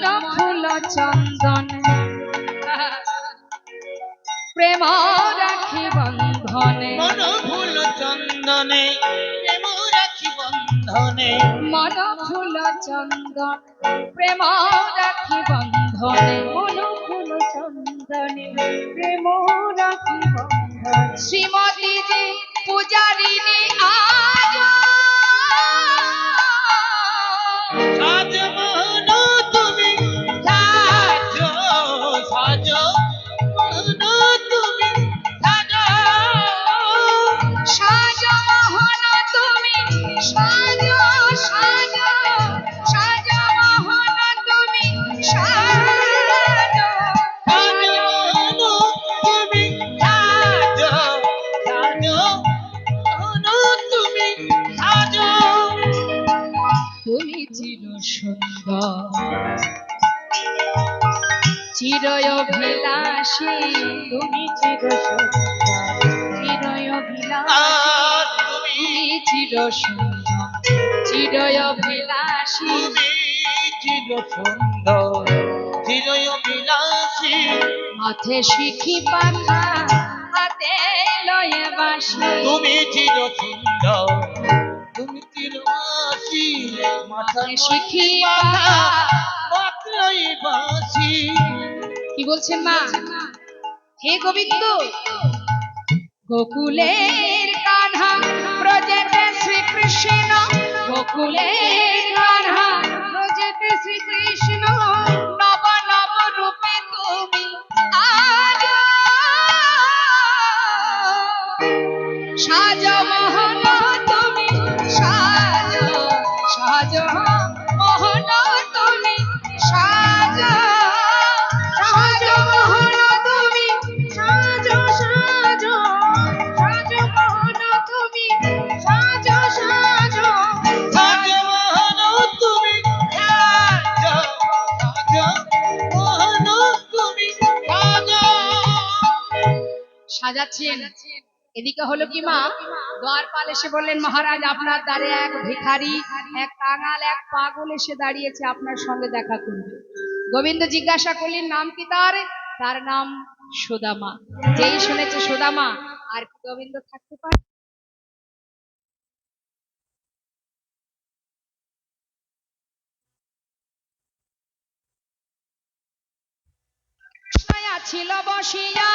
মন ফুল চন্দন প্রেম রাখি বন্ধনে মন ফুল চন্দনে প্রেম রাখি বন্ধনে মন ফুল চন্দন প্রেম রাখি বন্ধনে মন ফুল চন্দনে প্রেম রাখি বন্ধনে শ্রীমতী জি পূজারিণী আজ সাজ মন তুমি সাজো সাজো মন তুমি সাজো সাজ মোহন তুমি সাজ সাজ সাজ মোহন তুমি সাজ সাজো মন তুমি সাজো সাজো মন তুমি সাজো তুমি চির সুন্দর চিরয়ভিলাষী তুমি চির সুন্দর চিরয়ভিলাষী তুমি চির সুন্দর চিরয়ভিলাষী তুমি চির সুন্দর চিরবিলাসী মাথে শিখি পাখা হাতে লয়ে বাসি তুমি চির সুন্দর তুমি চিরবাসী মাথায় শিখি পাখা পাতলাই বাসি কি বলছেন মা হে গোবিন্দ গোকুলের কান্হা ব্রজেতে শ্রীকৃষ্ণ গোকুলের কান্হা ব্রজেতে শ্রীকৃষ্ণ নব নব রূপে তুমি আজ সাজ মোহন তুমি সাজ সাজ মোহন তুমি সাজ সাজ মোহন তুমি সাজ সাজ সাজ মোহন তুমি সাজ সাজ সাজমোহন তুমি সাজো সাজমোহন তুমি সাজো সাজাচ্ছেন এদিকে হলো কি মা দ্বারপাল এসে বললেন মহারাজ আপনার দ্বারে এক ভিখারি এক কাঙাল এক পাগল এসে দাঁড়িয়েছে আপনার সঙ্গে দেখা করবে গোবিন্দ জিজ্ঞাসা করলেন নাম কি তার তার নাম সুদামা যেই শুনেছে সুদামা আর কি গোবিন্দ থাকতে পারে ছিল বসিয়া